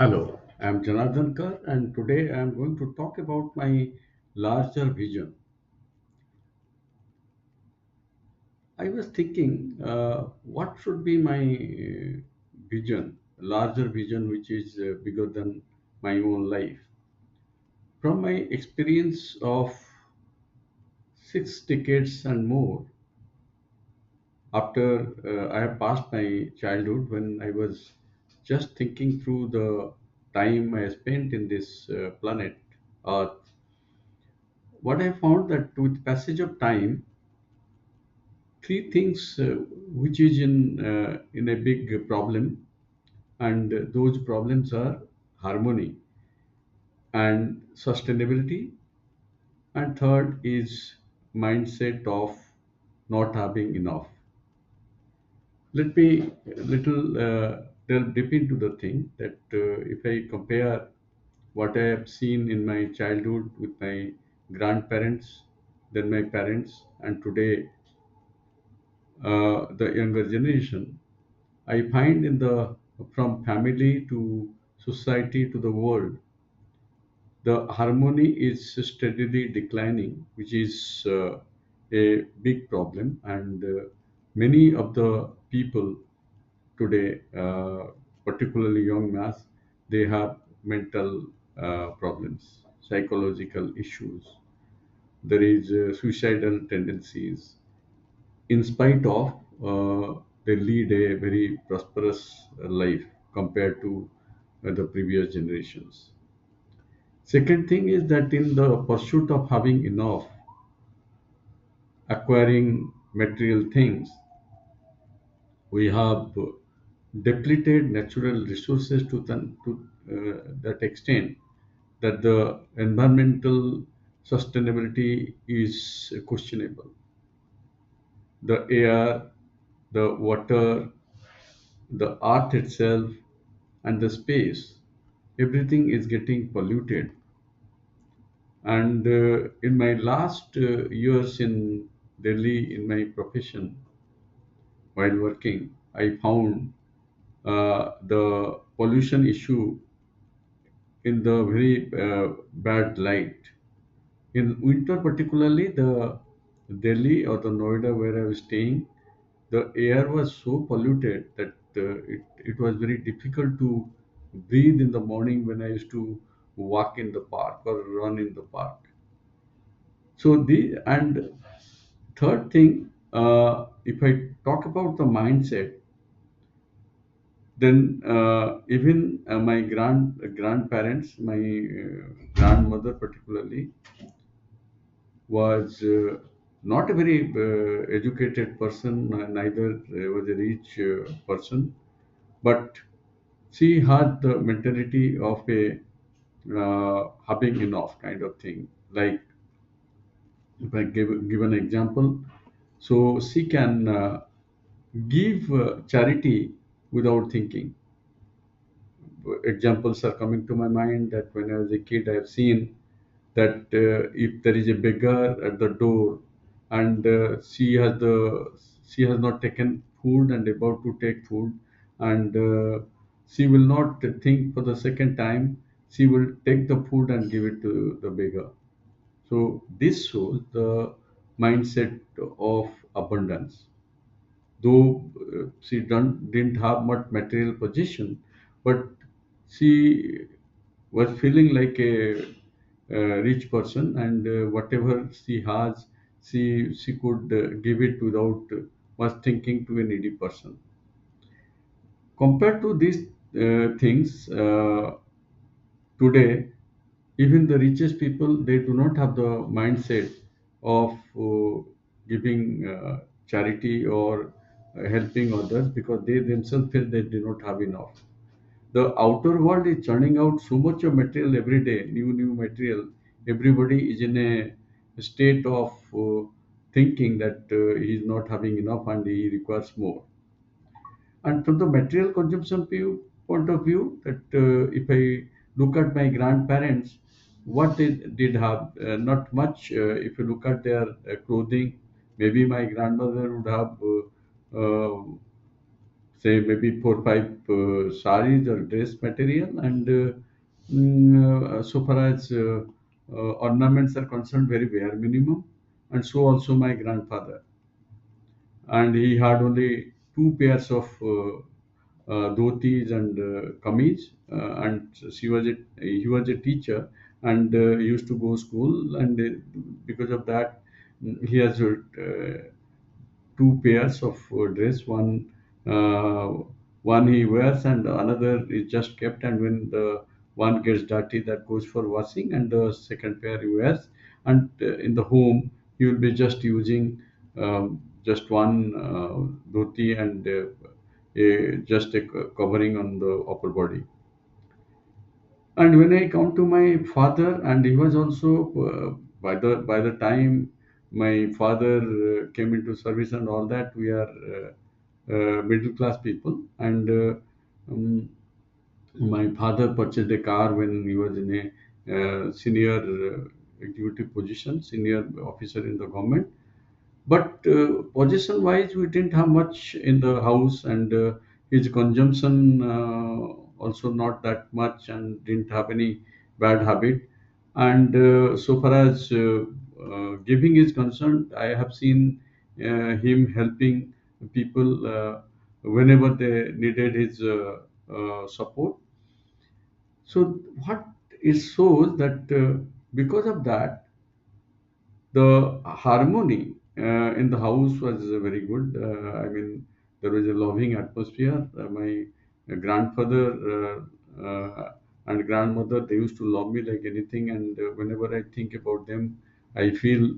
Hello, I'm Janardhan Kar, and today I'm going to talk about my larger vision. I was thinking, what should be my vision, larger vision, which is bigger than my own life. From my experience of 6 decades and more, after I have passed my childhood, when I was just thinking through the time I spent in this planet Earth, what I found that with passage of time, three things which is in a big problem, and those problems are harmony and sustainability, and third is mindset of not having enough. Let me little delve deep into the thing that if I compare what I have seen in my childhood with my grandparents, then my parents, and today the younger generation, I find in the from family to society to the world, the harmony is steadily declining, which is a big problem. And many of the people today, particularly young mass, they have mental problems, psychological issues. There is suicidal tendencies, in spite of they lead a very prosperous life compared to the previous generations. Second thing is that in the pursuit of having enough, acquiring material things, we have depleted natural resources to that extent that the environmental sustainability is questionable. The air, the water, the art itself, and the space, everything is getting polluted. And in my last years in Delhi, in my profession, while working, I found the pollution issue in the very bad light. In winter, particularly, the Delhi or the Noida where I was staying, the air was so polluted that it was very difficult to breathe in the morning when I used to walk in the park or run in the park. So the and third thing, if I talk about the mindset, then even my grandparents, my grandmother particularly, was not a very educated person, neither was a rich person, but she had the mentality of a having enough kind of thing. Like if I give an example, so she can give charity without thinking. Examples are coming to my mind that when I was a kid, I have seen that if there is a beggar at the door and she has not taken food and about to take food, and she will not think for the second time, she will take the food and give it to the beggar. So this shows the mindset of abundance. Though she didn't have much material possession, but she was feeling like a rich person, and whatever she has, she could give it without much thinking to a needy person. Compared to these things, today, even the richest people, they do not have the mindset of giving charity or helping others, because they themselves feel they do not have enough. The outer world is churning out so much of material every day, new material. Everybody is in a state of thinking that he is not having enough and he requires more. And from the material consumption point of view, that if I look at my grandparents, what they did have, not much. If you look at their clothing, maybe my grandmother would have say maybe 4 5 saris or dress material, and so far as ornaments are concerned, very bare minimum. And so also my grandfather, and he had only two pairs of dhotis and kameez, and he was a teacher, and used to go school, and because of that, he has two pairs of dress. Uh, One he wears, and another is just kept. And when the one gets dirty, that goes for washing, and the second pair he wears. And in the home, he will be just using just one dhoti and just a covering on the upper body. And when I come to my father, and he was also by the time my father came into service and all that, we are middle class people. And um, my father purchased a car when he was in a senior executive position, senior officer in the government. But possession wise, we didn't have much in the house, and his consumption also not that much, and didn't have any bad habit. And so far as giving is concerned, I have seen him helping people whenever they needed his support. So what it shows that because of that, the harmony in the house was very good. I mean, there was a loving atmosphere. My grandfather and grandmother, they used to love me like anything, and whenever I think about them, I feel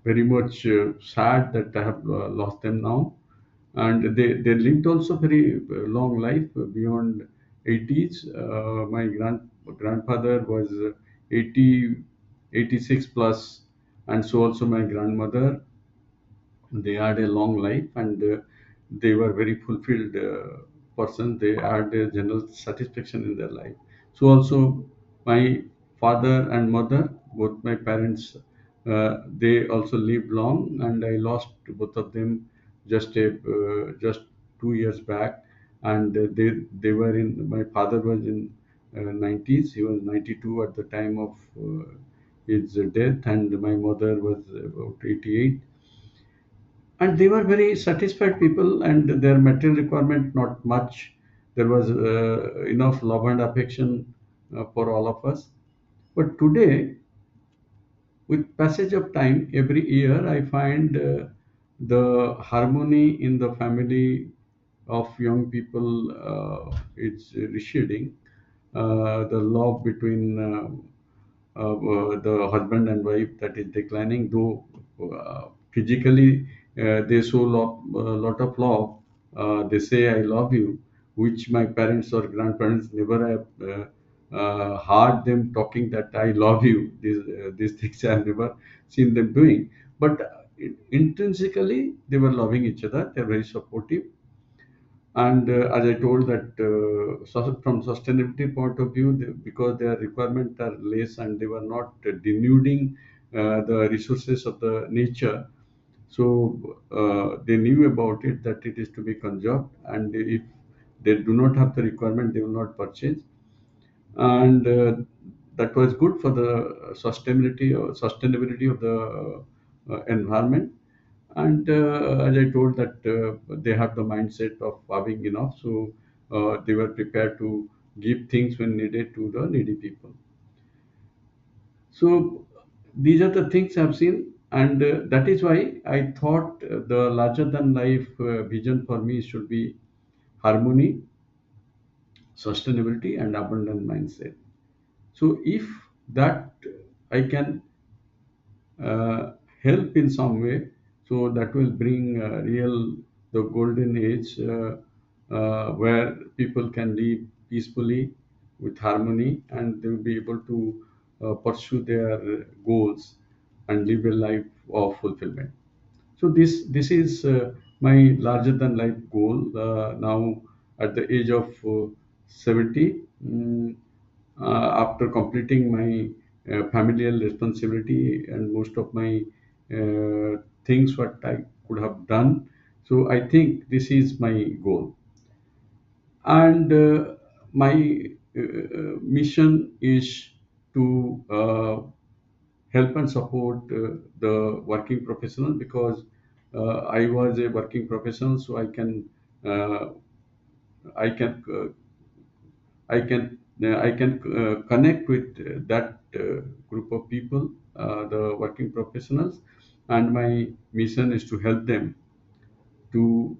very much sad that I have lost them now. And they lived also very long life beyond 80s. My grandfather was 80, 86 plus, and so also my grandmother. They had a long life, and they were very fulfilled person. They had a general satisfaction in their life. So also my father and mother, both my parents, they also lived long, and I lost both of them just 2 years back. And they were in, my father was in 90s. He was 92 at the time of his death, and my mother was about 88. And they were very satisfied people, and their material requirement not much. There was enough love and affection for all of us. But today, with passage of time, every year I find the harmony in the family of young people, it's receding. The love between the husband and wife, that is declining, though physically they show lot of love. They say I love you, which my parents or grandparents never have heard them talking that I love you. These things I have never seen them doing. But intrinsically, they were loving each other. They're very supportive. And as I told that, from sustainability point of view, because their requirements are less, and they were not denuding the resources of the nature. So they knew about it, that it is to be conserved, and if they do not have the requirement, they will not purchase. And that was good for the sustainability of the environment. And as I told that, they have the mindset of having enough, so they were prepared to give things when needed to the needy people. So these are the things I've seen, and that is why I thought the larger than life vision for me should be harmony, sustainability, and abundant mindset. So if that I can uh, help in some way, so that will bring real the golden age, where people can live peacefully with harmony, and they will be able to pursue their goals and live a life of fulfillment. So this is my larger than life goal now at the age of 70. After completing my familial responsibility and most of my things what I could have done. So I think this is my goal, and my mission is to help and support the working professional, because I was a working professional, so uh, I can connect with that group of people, the working professionals, and my mission is to help them to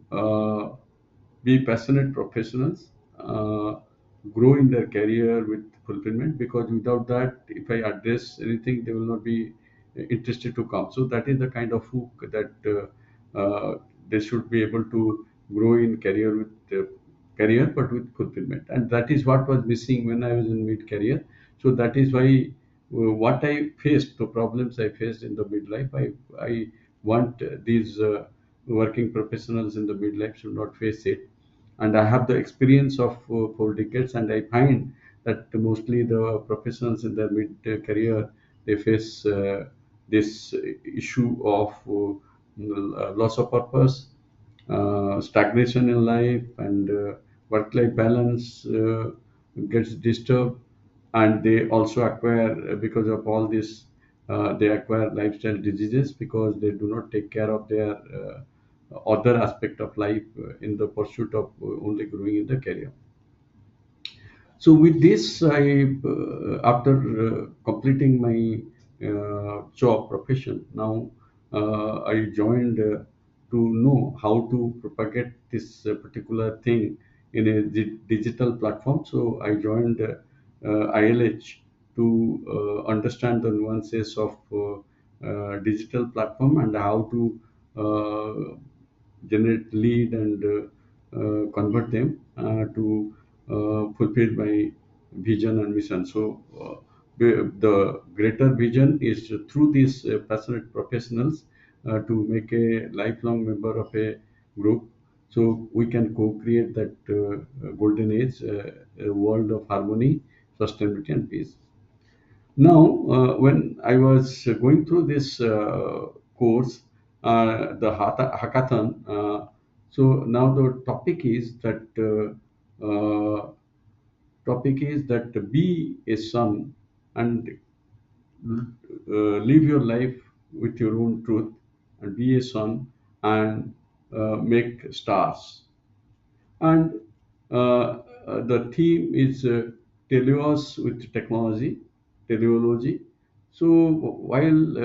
be passionate professionals, grow in their career with fulfillment. Because without that, if I address anything, they will not be interested to come. So that is the kind of hook that they should be able to grow in career with career, but with fulfillment. And that is what was missing when I was in mid career. So that is why what I faced, the problems I faced in the midlife, I want these working professionals in the midlife should not face it. And I have the experience of 4 decades, and I find that mostly the professionals in their mid career, they face this issue of loss of purpose, stagnation in life, and work-life balance gets disturbed, and they also acquire because of all this. They acquire lifestyle diseases because they do not take care of their other aspect of life in the pursuit of only growing in the career. So with this, after completing my job profession, now I joined to know how to propagate this particular thing in a digital platform. So I joined ILH to understand the nuances of digital platform and how to generate lead and convert them to fulfill my vision and mission. So the greater vision is through these passionate professionals to make a lifelong member of a group, so we can co-create that golden age, a world of harmony, sustainability, and peace. Now, when I was going through this course, the hackathon, so now the topic is that be a son and live your life with your own truth, and be a son and make stars. And the theme is teleos with technology, teleology. So while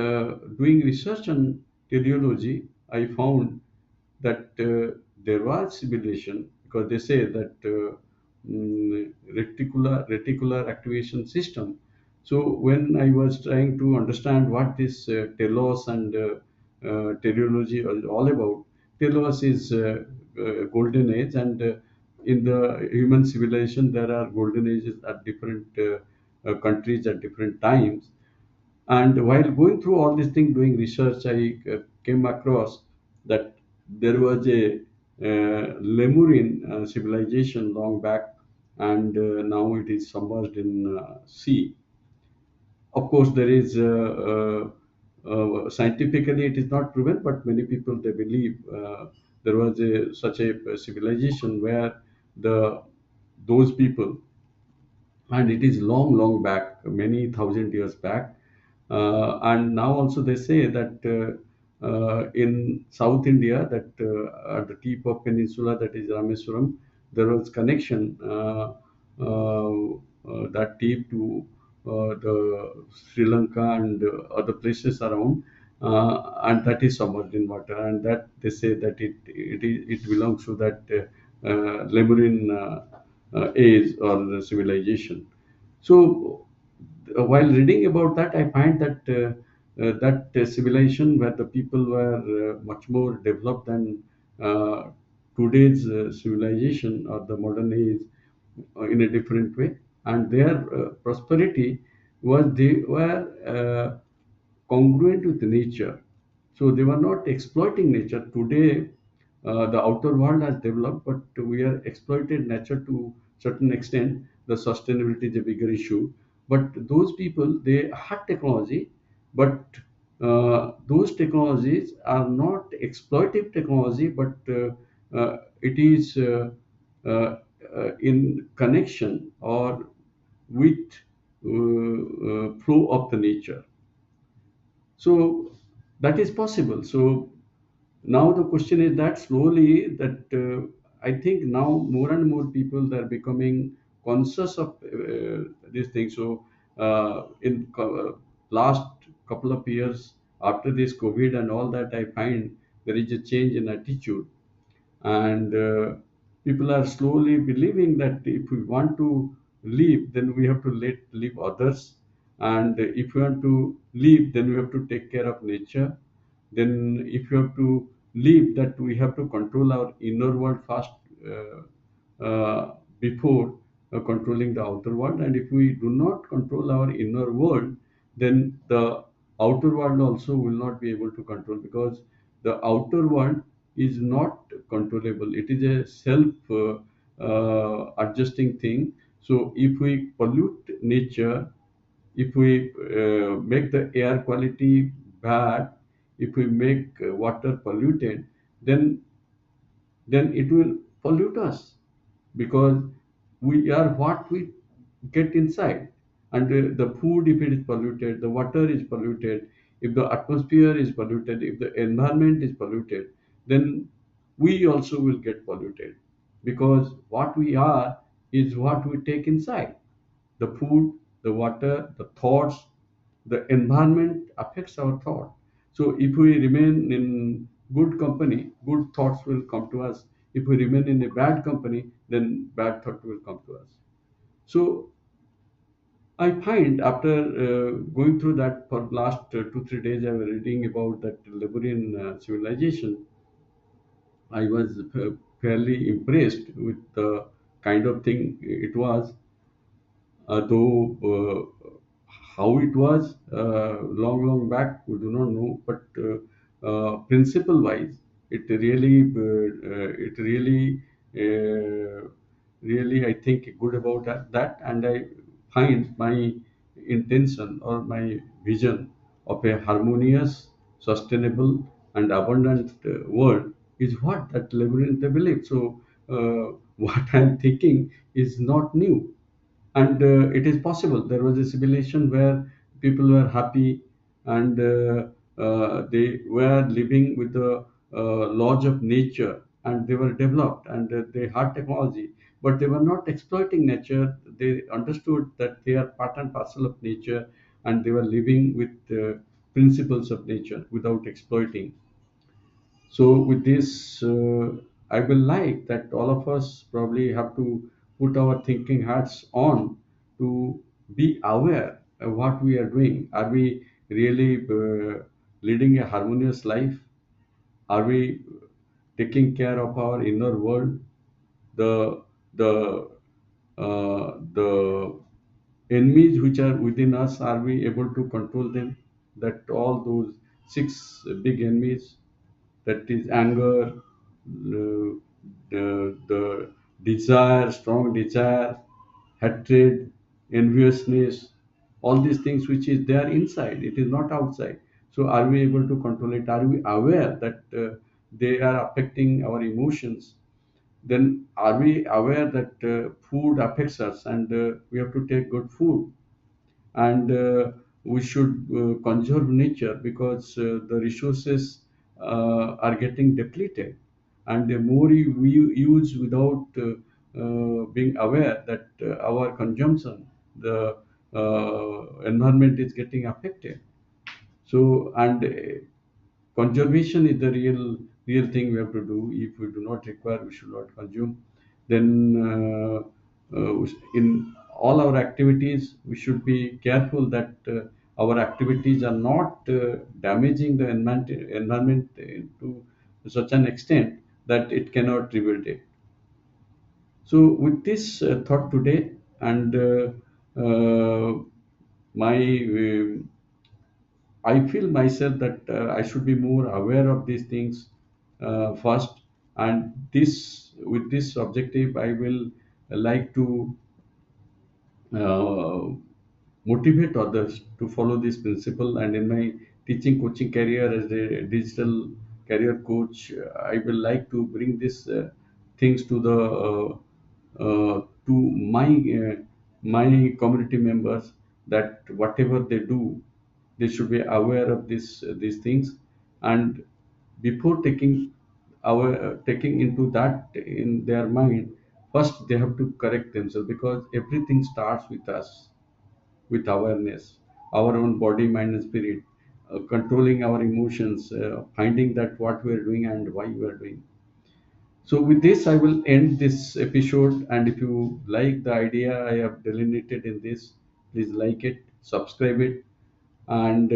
doing research on teleology, I found that there was simulation, because they say that reticular activation system. So when I was trying to understand what this telos and teleology is all about, telos is golden age, and in the human civilization there are golden ages at different countries at different times. And while going through all this thing, doing research, I came across that there was a Lemurian civilization long back, and now it is submerged in sea. Of course, there is scientifically it is not proven, but many people they believe there was such a civilization where the those people, and it is long back, many thousand years back. And now also they say that in South India, that at the tip of peninsula, that is Rameswaram, there was connection that tip to the Sri Lanka and other places around, and that is submerged in water, and that they say that it belongs to that Lemurian age or civilization. So, while reading about that, I find that civilization where the people were much more developed than uh, today's civilization or the modern age, in a different way, and their prosperity was they were congruent with nature. So they were not exploiting nature. Today, the outer world has developed, but we are exploited nature to certain extent. The sustainability is a bigger issue. But those people, they had technology, but those technologies are not exploitive technology, but it is in connection or with flow of the nature. So that is possible. So now the question is that slowly that I think now more and more people are becoming conscious of these things. So in last couple of years after this COVID and all that, I find there is a change in attitude, and people are slowly believing that if we want to live, then we have to let live others, and if we want to live, then we have to take care of nature. Then if you have to live, that we have to control our inner world first, before controlling the outer world. And if we do not control our inner world, then the outer world also will not be able to control, because the outer world is not controllable. It is a self adjusting thing. So if we pollute nature, if we make the air quality bad, if we make water polluted, then it will pollute us, because we are what we get inside. And the food, if it is polluted, the water is polluted, if the atmosphere is polluted, if the environment is polluted, then we also will get polluted, because what we are is what we take inside. The food, the water, the thoughts, the environment affects our thought. So if we remain in good company, good thoughts will come to us. If we remain in a bad company, then bad thought will come to us. So I find after going through that for last 2 3 days, I was reading about that Liberian civilization. I was fairly impressed with the kind of thing it was, though how it was long back, we do not know. But principle wise, it really uh, really, I think good about that. And I find my intention or my vision of a harmonious, sustainable, and abundant world is what that Liberian they believe. So what I'm thinking is not new, and it is possible. There was a civilization where people were happy, and they were living with the laws of nature, and they were developed, and they had technology, but they were not exploiting nature. They understood that they are part and parcel of nature, and they were living with principles of nature without exploiting. So with this, I will like that all of us probably have to put our thinking hats on to be aware of what we are doing. Are we really leading a harmonious life? Are we taking care of our inner world? The the the enemies which are within us, are we able to control them? That all those six big enemies, that is anger, the desire, strong desire, hatred, enviousness, all these things which is there inside, it is not outside. So are we able to control it? Are we aware that they are affecting our emotions? Then are we aware that food affects us, and we have to take good food, and we should conserve nature, because the resources are getting depleted, and the more we use without being aware that our consumption, the environment is getting affected. So, and conservation is the real thing we have to do. If we do not require, we should not consume. Then in all our activities, we should be careful that our activities are not damaging the environment to such an extent that it cannot rebuild it. So with this thought today, and my I feel myself that I should be more aware of these things first, and this with this objective, I will like to uh, motivate others to follow this principle. And in my teaching coaching career as a digital career coach, I will like to bring this things to the to my community members, that whatever they do, they should be aware of these things. And before taking into that in their mind, first they have to correct themselves, because everything starts with us, with awareness, our own body, mind, and spirit, controlling our emotions, finding that what we are doing and why we are doing. So, with this, I will end this episode. And if you like the idea I have delineated in this, please like it, subscribe it, and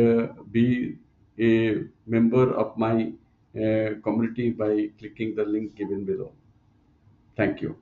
be a member of my community by clicking the link given below. Thank you.